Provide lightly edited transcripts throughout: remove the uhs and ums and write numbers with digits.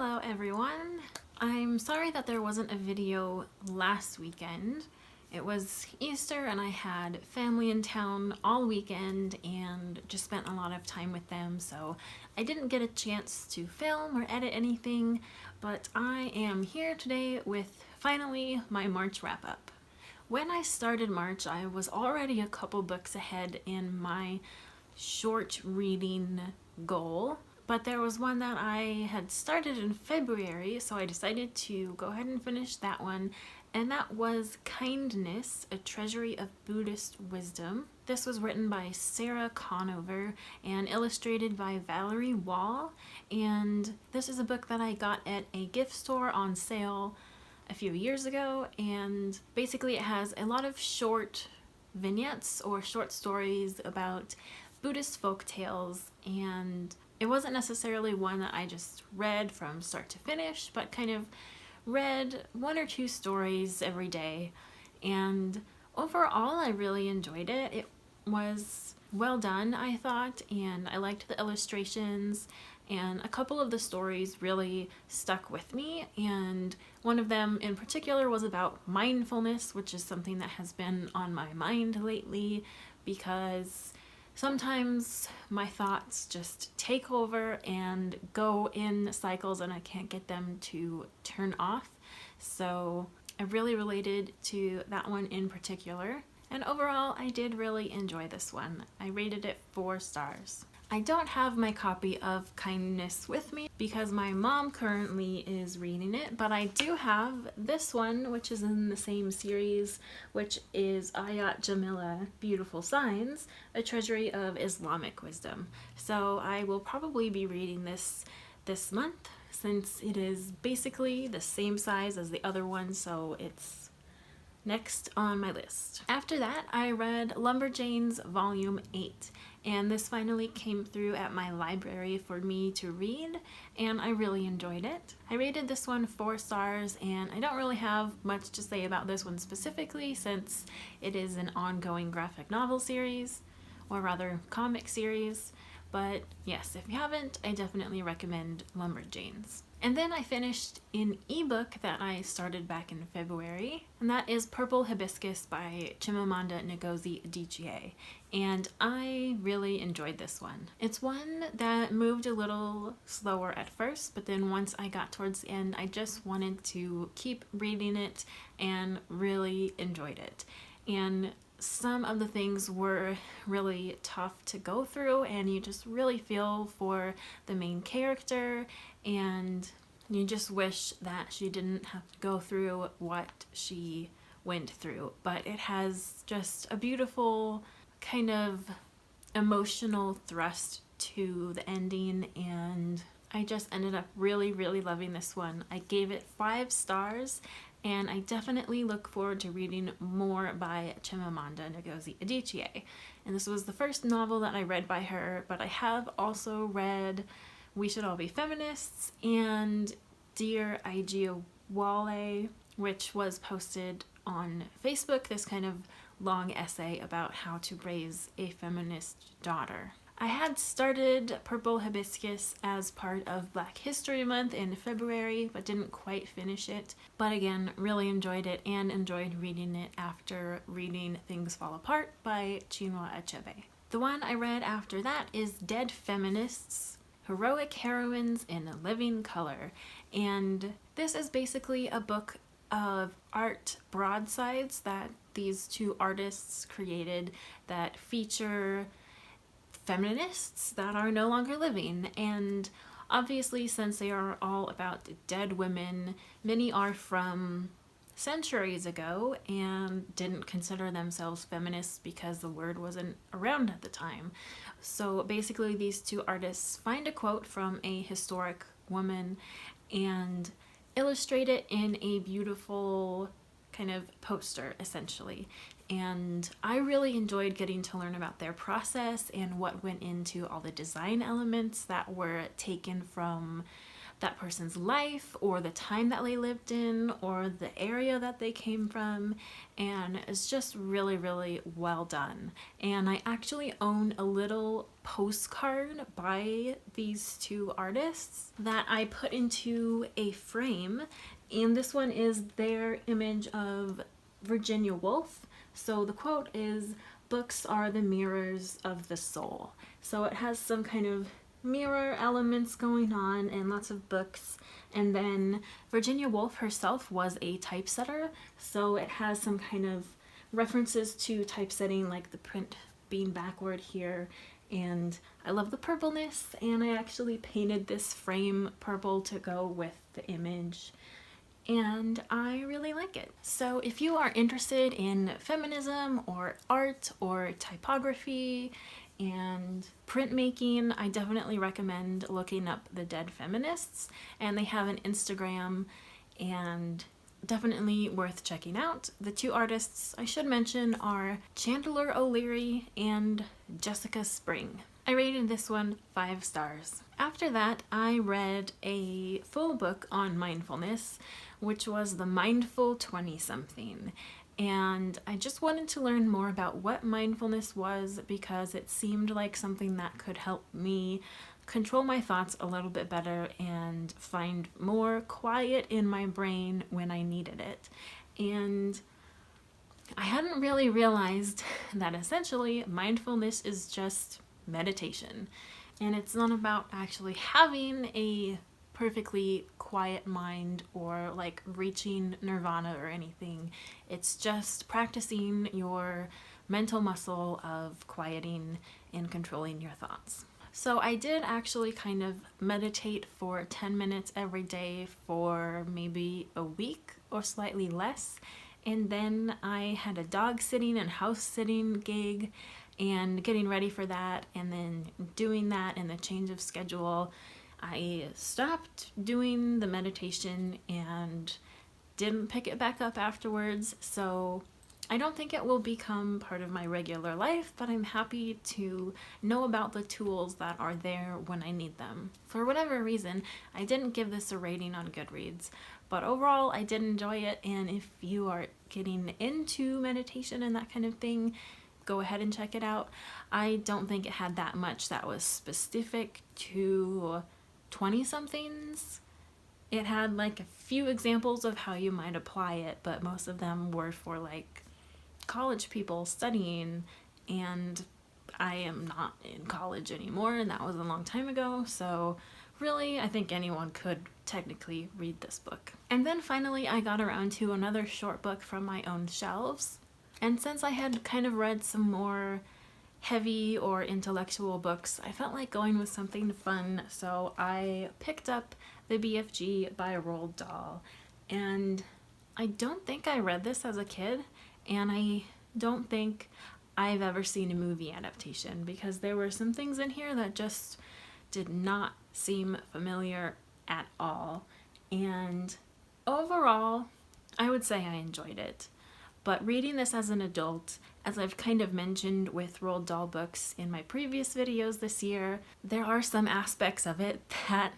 Hello everyone! I'm sorry that there wasn't a video last weekend. It was Easter and I had family in town all weekend and just spent a lot of time with them, so I didn't get a chance to film or edit anything, but I am here today with finally my March wrap-up. When I started March, I was already a couple books ahead in my short reading goal, but there was one that I had started in February, so I decided to go ahead and finish that one, and that was Kindness, A Treasury of Buddhist Wisdom. This was written by Sarah Conover and illustrated by Valerie Wall, and this is a book that I got at a gift store on sale a few years ago, and basically it has a lot of short vignettes or short stories about Buddhist folk tales, and it wasn't necessarily one that I just read from start to finish, but kind of read one or two stories every day, and overall I really enjoyed it. It was well done, I thought, and I liked the illustrations, and a couple of the stories really stuck with me, and one of them in particular was about mindfulness, which is something that has been on my mind lately because sometimes my thoughts just take over and go in cycles and I can't get them to turn off. So I really related to that one in particular. And overall, I did really enjoy this one. I rated it 4 stars. I don't have my copy of Kindness with me because my mom currently is reading it, but I do have this one, which is in the same series, which is Ayat Jamila, Beautiful Signs, A Treasury of Islamic Wisdom. So I will probably be reading this month since it is basically the same size as the other one, so it's next on my list. After that, I read Lumberjanes Volume 8, and this finally came through at my library for me to read, and I really enjoyed it. I rated this one 4 stars, and I don't really have much to say about this one specifically since it is an ongoing graphic novel series, or rather comic series, but yes, if you haven't, I definitely recommend Lumberjanes. And then I finished an ebook that I started back in February, and that is Purple Hibiscus by Chimamanda Ngozi Adichie, and I really enjoyed this one. It's one that moved a little slower at first, but then once I got towards the end, I just wanted to keep reading it and really enjoyed it. And some of the things were really tough to go through, and you just really feel for the main character, and you just wish that she didn't have to go through what she went through. But it has just a beautiful kind of emotional thrust to the ending, and I just ended up really loving this one. I gave it 5 stars, and I definitely look forward to reading more by Chimamanda Ngozi Adichie. And this was the first novel that I read by her, but I have also read We Should All Be Feminists and Dear Wale, which was posted on Facebook, this kind of long essay about how to raise a feminist daughter. I had started Purple Hibiscus as part of Black History Month in February, but didn't quite finish it. But again, really enjoyed it and enjoyed reading it after reading Things Fall Apart by Chinua Achebe. The one I read after that is Dead Feminists, Heroic Heroines in Living Color. And this is basically a book of art broadsides that these 2 artists created that feature feminists that are no longer living, and obviously since they are all about dead women, many are from centuries ago and didn't consider themselves feminists because the word wasn't around at the time. So basically these 2 artists find a quote from a historic woman and illustrate it in a beautiful kind of poster essentially. And I really enjoyed getting to learn about their process and what went into all the design elements that were taken from that person's life or the time that they lived in or the area that they came from, and it's just really, really well done. And I actually own a little postcard by these two artists that I put into a frame, and this one is their image of Virginia Woolf. So the quote is, "Books are the mirrors of the soul." So it has some kind of mirror elements going on and lots of books. And then Virginia Woolf herself was a typesetter, so it has some kind of references to typesetting, like the print being backward here. And I love the purpleness, and I actually painted this frame purple to go with the image, and I really like it. So if you are interested in feminism or art or typography and printmaking, I definitely recommend looking up the Dead Feminists, and they have an Instagram, and definitely worth checking out. The two artists I should mention are Chandler O'Leary and Jessica Spring. I rated this one 5 stars. After that, I read a full book on mindfulness, which was The Mindful 20-something. And I just wanted to learn more about what mindfulness was, because it seemed like something that could help me control my thoughts a little bit better and find more quiet in my brain when I needed it. And I hadn't really realized that essentially mindfulness is just meditation. And it's not about actually having a perfectly quiet mind or like reaching nirvana or anything. It's just practicing your mental muscle of quieting and controlling your thoughts. So I did actually kind of meditate for 10 minutes every day for maybe a week or slightly less. And then I had a dog sitting and house sitting gig, and getting ready for that, and then doing that and the change of schedule, I stopped doing the meditation and didn't pick it back up afterwards. So I don't think it will become part of my regular life, but I'm happy to know about the tools that are there when I need them. For whatever reason, I didn't give this a rating on Goodreads, but overall I did enjoy it. And if you are getting into meditation and that kind of thing, go ahead and check it out. I don't think it had that much that was specific to 20-somethings. It had like a few examples of how you might apply it, but most of them were for like college people studying, and I am not in college anymore, and that was a long time ago, so really I think anyone could technically read this book. And then finally I got around to another short book from my own shelves. And since I had kind of read some more heavy or intellectual books, I felt like going with something fun, so I picked up The BFG by Roald Dahl. And I don't think I read this as a kid, and I don't think I've ever seen a movie adaptation, because there were some things in here that just did not seem familiar at all. And overall, I would say I enjoyed it. But reading this as an adult, as I've kind of mentioned with Roald Dahl books in my previous videos this year, there are some aspects of it that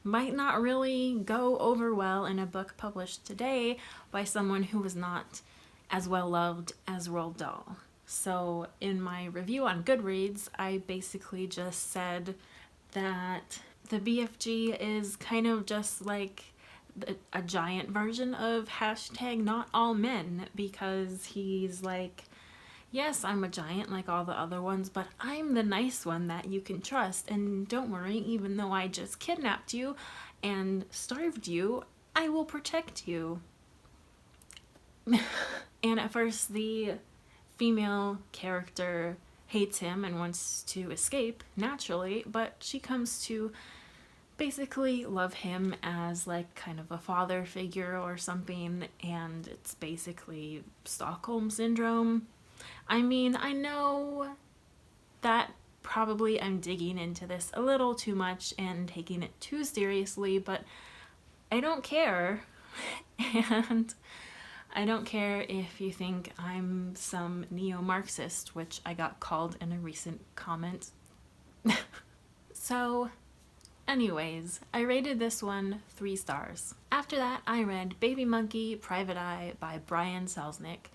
might not really go over well in a book published today by someone who was not as well loved as Roald Dahl. So in my review on Goodreads, I basically just said that the BFG is kind of just like a giant version of #NotAllMen, because he's like, yes, I'm a giant like all the other ones, but I'm the nice one that you can trust, and don't worry, even though I just kidnapped you and starved you, I will protect you. And at first the female character hates him and wants to escape naturally, but she comes to basically love him as like kind of a father figure or something, and it's basically Stockholm syndrome. I mean, I know that probably I'm digging into this a little too much and taking it too seriously, but I don't care. And I don't care if you think I'm some neo-Marxist, which I got called in a recent comment. So Anyways, I rated this one 3 stars. After that, I read Baby Monkey Private Eye by Brian Selznick,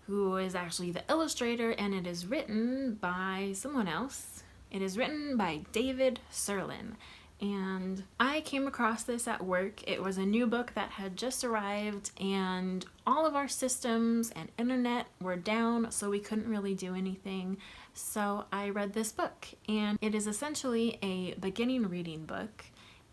who is actually the illustrator, and it is written by someone else. It is written by David Serlin, and I came across this at work. It was a new book that had just arrived, and all of our systems and internet were down, so we couldn't really do anything. So I read this book, and it is essentially a beginning reading book.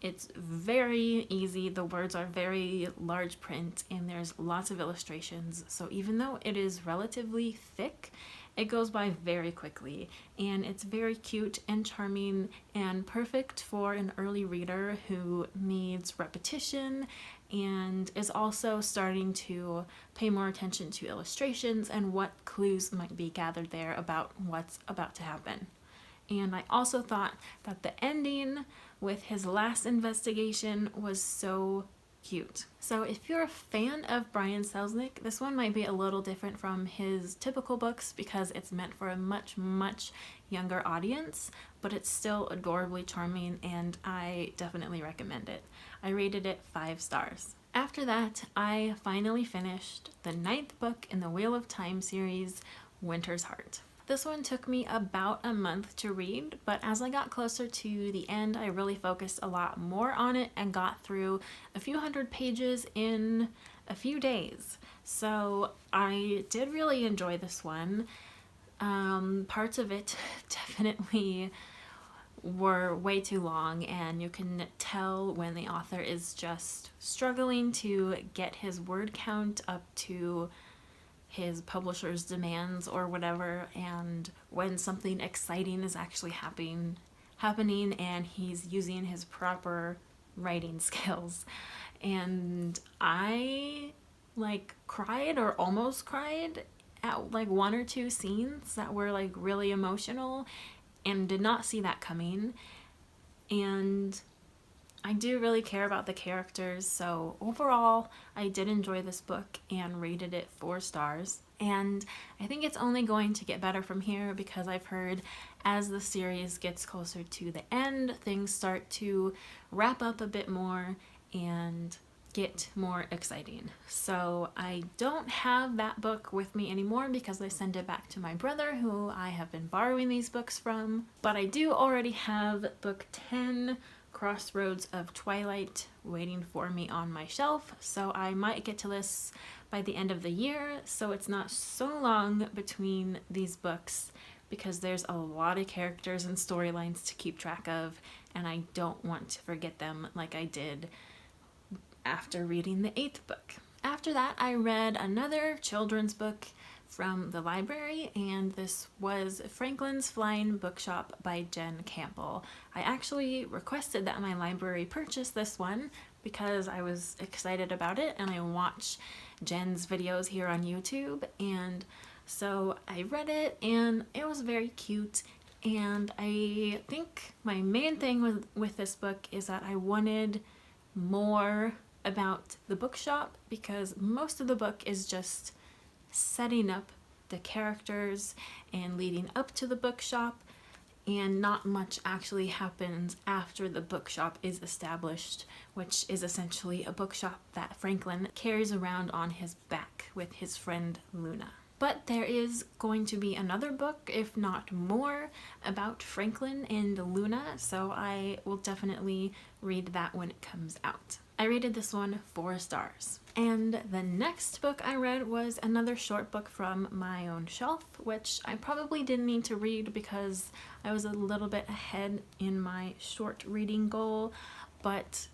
It's very easy, the words are very large print, and there's lots of illustrations, so even though it is relatively thick, it goes by very quickly, and it's very cute and charming and perfect for an early reader who needs repetition and is also starting to pay more attention to illustrations and what clues might be gathered there about what's about to happen. And I also thought that the ending with his last investigation was so cute. So if you're a fan of Brian Selznick, this one might be a little different from his typical books because it's meant for a much younger audience, but it's still adorably charming, and I definitely recommend it. I rated it 5 stars. After that, I finally finished the 9th book in the Wheel of Time series, Winter's Heart. This one took me about a month to read, but as I got closer to the end, I really focused a lot more on it and got through a few hundred pages in a few days. So I did really enjoy this one. Parts of it definitely were way too long, and you can tell when the author is just struggling to get his word count up to his publisher's demands or whatever, and when something exciting is actually happening and he's using his proper writing skills. And I cried or almost cried at 1 or 2 scenes that were really emotional and did not see that coming. And I do really care about the characters, so overall I did enjoy this book and rated it 4 stars. And I think it's only going to get better from here because I've heard as the series gets closer to the end, things start to wrap up a bit more and get more exciting. So I don't have that book with me anymore because I sent it back to my brother, who I have been borrowing these books from. But I do already have book 10, Crossroads of Twilight, waiting for me on my shelf, so I might get to this by the end of the year, so it's not so long between these books because there's a lot of characters and storylines to keep track of, and I don't want to forget them like I did after reading the 8th book. After that, I read another children's book from the library, and this was Franklin's Flying Bookshop by Jen Campbell. I actually requested that my library purchase this one because I was excited about it, and I watch Jen's videos here on YouTube, and so I read it, and it was very cute. And I think my main thing with this book is that I wanted more about the bookshop, because most of the book is just setting up the characters and leading up to the bookshop, and not much actually happens after the bookshop is established, which is essentially a bookshop that Franklin carries around on his back with his friend Luna. But there is going to be another book, if not more, about Franklin and Luna, so I will definitely read that when it comes out. I rated this one 4 stars. And the next book I read was another short book from my own shelf, which I probably didn't need to read because I was a little bit ahead in my short reading goal, but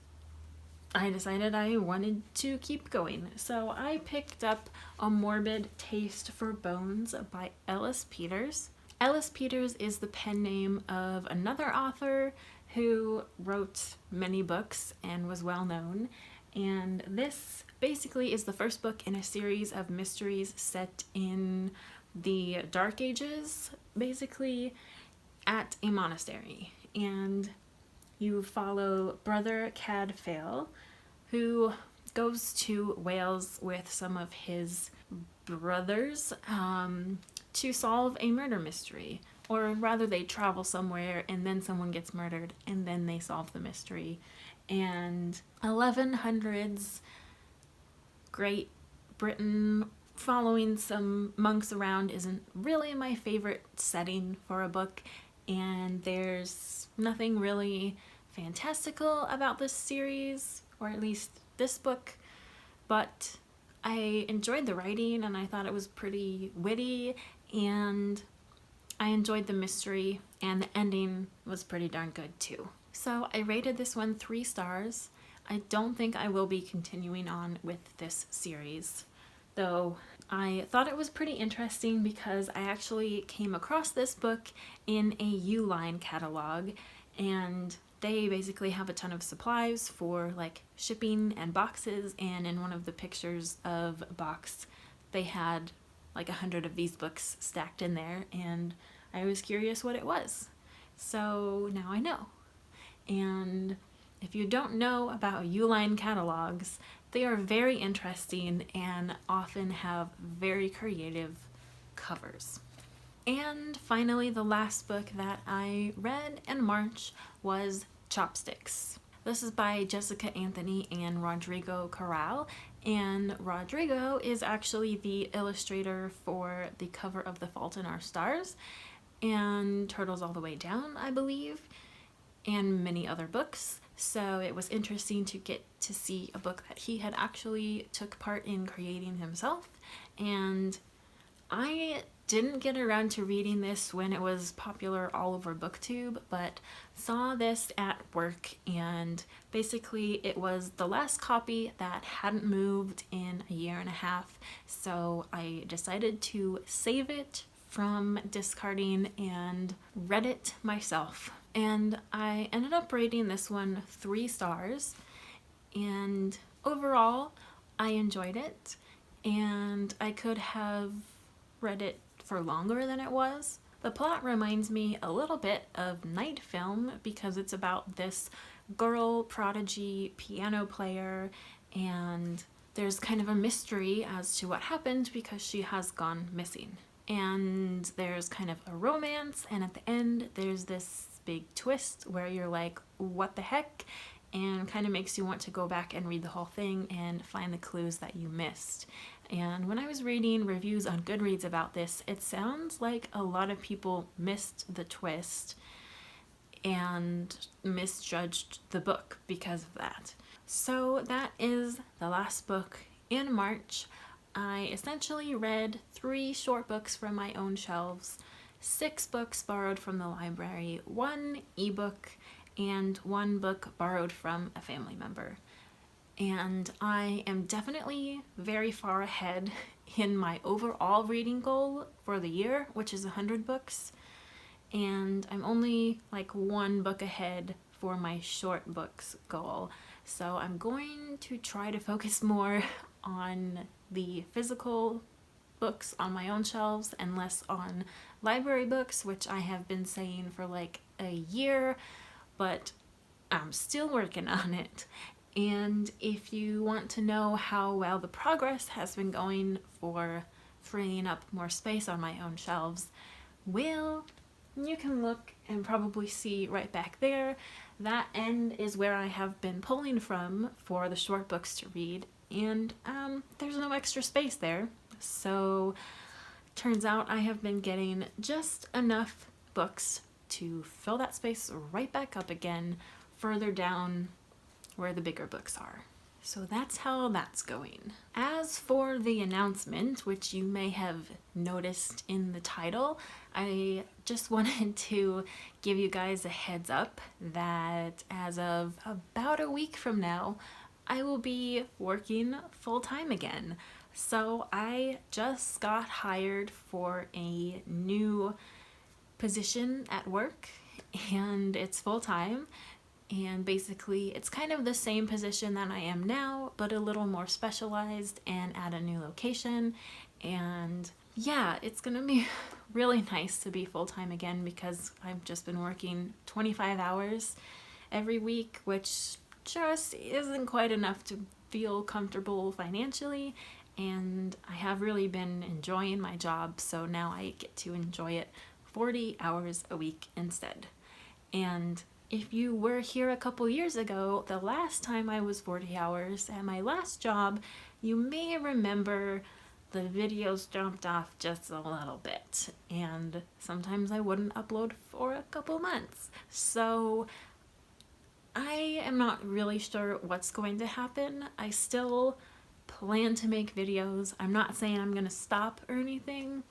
I decided I wanted to keep going. So I picked up A Morbid Taste for Bones by Ellis Peters. Ellis Peters is the pen name of another author who wrote many books and was well known, and this basically is the first book in a series of mysteries set in the Dark Ages, basically at a monastery. And you follow Brother Cadfael, who goes to Wales with some of his brothers to solve a murder mystery. or rather they travel somewhere and then someone gets murdered and then they solve the mystery. And 1100s Great Britain following some monks around isn't really my favorite setting for a book, and there's nothing really fantastical about this series, or at least this book, but I enjoyed the writing and I thought it was pretty witty, and I enjoyed the mystery, and the ending was pretty darn good too. So I rated this one 3 stars. I don't think I will be continuing on with this series, though I thought it was pretty interesting because I actually came across this book in a Uline catalog, and they basically have a ton of supplies for like shipping and boxes, and in one of the pictures of a box they had like 100 of these books stacked in there, and I was curious what it was. So now I know. And if you don't know about Uline catalogs, they are very interesting and often have very creative covers. And finally, the last book that I read in March was Chopsticks. This is by Jessica Anthony and Rodrigo Corral, and Rodrigo is actually the illustrator for the cover of The Fault in Our Stars and Turtles All the Way Down, I believe, and many other books. So it was interesting to get to see a book that he had actually took part in creating himself. And I didn't get around to reading this when it was popular all over BookTube, but saw this at work, and basically it was the last copy that hadn't moved in a year and a half, so I decided to save it from discarding and read it myself. And I ended up rating this one 3 stars, and overall I enjoyed it, and I could have read it for longer than it was. The plot reminds me a little bit of Night Film because it's about this girl prodigy piano player, and there's kind of a mystery as to what happened because she has gone missing. And there's kind of a romance, and at the end there's this big twist where you're like, what the heck? And kind of makes you want to go back and read the whole thing and find the clues that you missed. And when I was reading reviews on Goodreads about this, it sounds like a lot of people missed the twist and misjudged the book because of that. So that is the last book in March. I essentially read 3 short books from my own shelves, 6 books borrowed from the library, 1 ebook, and 1 book borrowed from a family member. And I am definitely very far ahead in my overall reading goal for the year, which is 100 books. And I'm only like 1 book ahead for my short books goal. So I'm going to try to focus more on the physical books on my own shelves and less on library books, which I have been saying for like a year, but I'm still working on it. And if you want to know how well the progress has been going for freeing up more space on my own shelves, well, you can look and probably see right back there. That end is where I have been pulling from for the short books to read, and there's no extra space there. So turns out I have been getting just enough books to fill that space right back up again further down where the bigger books are. So that's how that's going. As for the announcement, which you may have noticed in the title, I just wanted to give you guys a heads up that as of about a week from now, I will be working full-time again. So I just got hired for a new position at work, and it's full-time. And basically it's kind of the same position that I am now, but a little more specialized and at a new location. And yeah, it's gonna be really nice to be full-time again because I've just been working 25 hours every week, which just isn't quite enough to feel comfortable financially. And I have really been enjoying my job, so now I get to enjoy it 40 hours a week instead. And if you were here a couple years ago, the last time I was 40 hours at my last job, you may remember the videos jumped off just a little bit, and sometimes I wouldn't upload for a couple months. So I am not really sure what's going to happen. I still plan to make videos. I'm not saying I'm gonna stop or anything.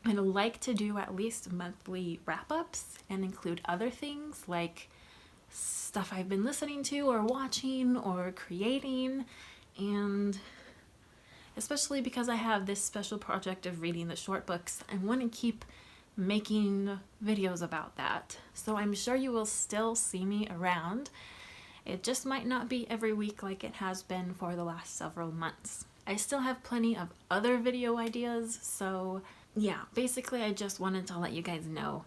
I'd like to do at least monthly wrap-ups and include other things like stuff I've been listening to or watching or creating, and especially because I have this special project of reading the short books, I want to keep making videos about that. So I'm sure you will still see me around. It just might not be every week like it has been for the last several months. I still have plenty of other video ideas, so yeah, basically I just wanted to let you guys know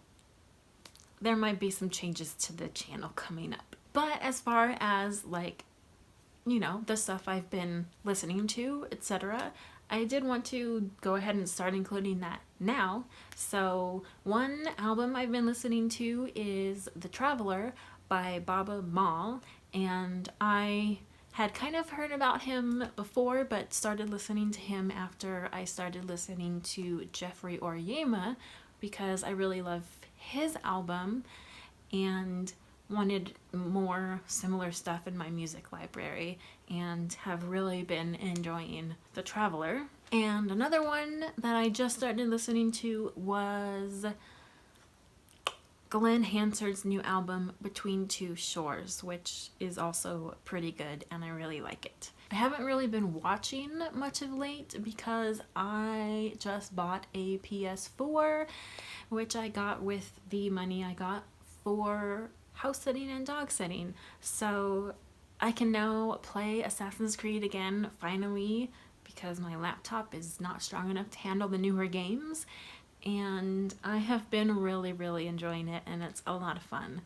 there might be some changes to the channel coming up. But as far as like, you know, the stuff I've been listening to, etc., I did want to go ahead and start including that now. So one album I've been listening to is The Traveler by Baba Mal, and I had kind of heard about him before, but started listening to him after I started listening to Jeffrey Oryema because I really love his album and wanted more similar stuff in my music library, and have really been enjoying The Traveler. And another one that I just started listening to was Glenn Hansard's new album, Between Two Shores, which is also pretty good and I really like it. I haven't really been watching much of late because I just bought a PS4, which I got with the money I got for house sitting and dog sitting. So I can now play Assassin's Creed again, finally, because my laptop is not strong enough to handle the newer games. And I have been really enjoying it, and it's a lot of fun.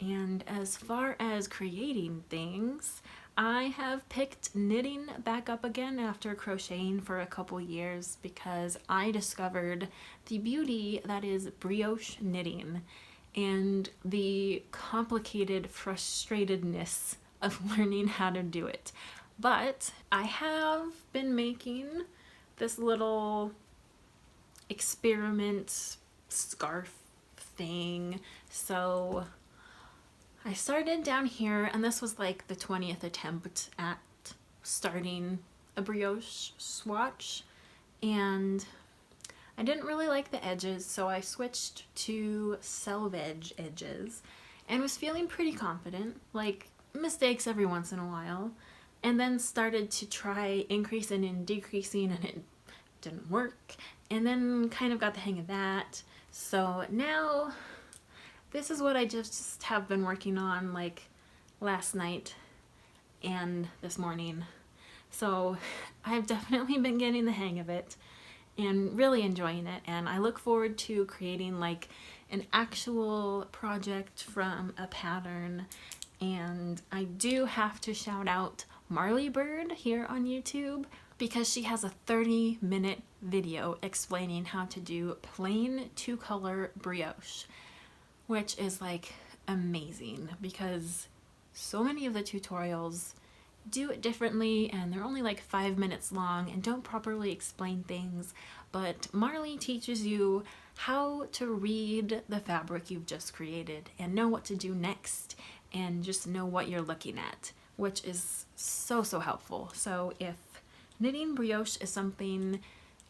And as far as creating things, I have picked knitting back up again after crocheting for a couple years because I discovered the beauty that is brioche knitting and the complicated frustratedness of learning how to do it. But I have been making this little experiment scarf thing. So I started down here, and this was like the 20th attempt at starting a brioche swatch, and I didn't really like the edges, so I switched to selvage edges and was feeling pretty confident, like mistakes every once in a while, and then started to try increasing and decreasing, and it didn't work, and then kind of got the hang of that. So now this is what I just have been working on like last night and this morning. So I've definitely been getting the hang of it and really enjoying it, and I look forward to creating like an actual project from a pattern. And I do have to shout out Marley Bird here on YouTube because she has a 30-minute video explaining how to do plain 2-color brioche, which is like amazing because so many of the tutorials do it differently and they're only like 5 minutes long and don't properly explain things, but Marley teaches you how to read the fabric you've just created and know what to do next and just know what you're looking at, which is so helpful. So if knitting brioche is something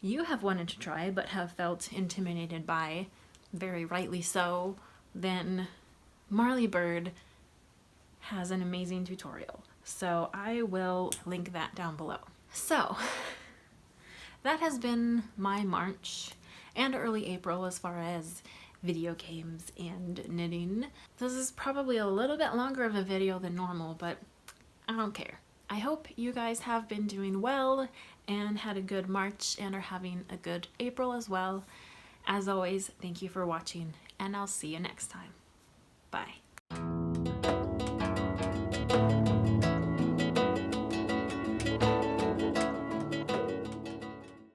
you have wanted to try but have felt intimidated by, very rightly so, then Marley Bird has an amazing tutorial. So I will link that down below. So that has been my March and early April as far as video games and knitting. This is probably a little bit longer of a video than normal, but I don't care. I hope you guys have been doing well and had a good March and are having a good April as well. As always, thank you for watching, and I'll see you next time. Bye.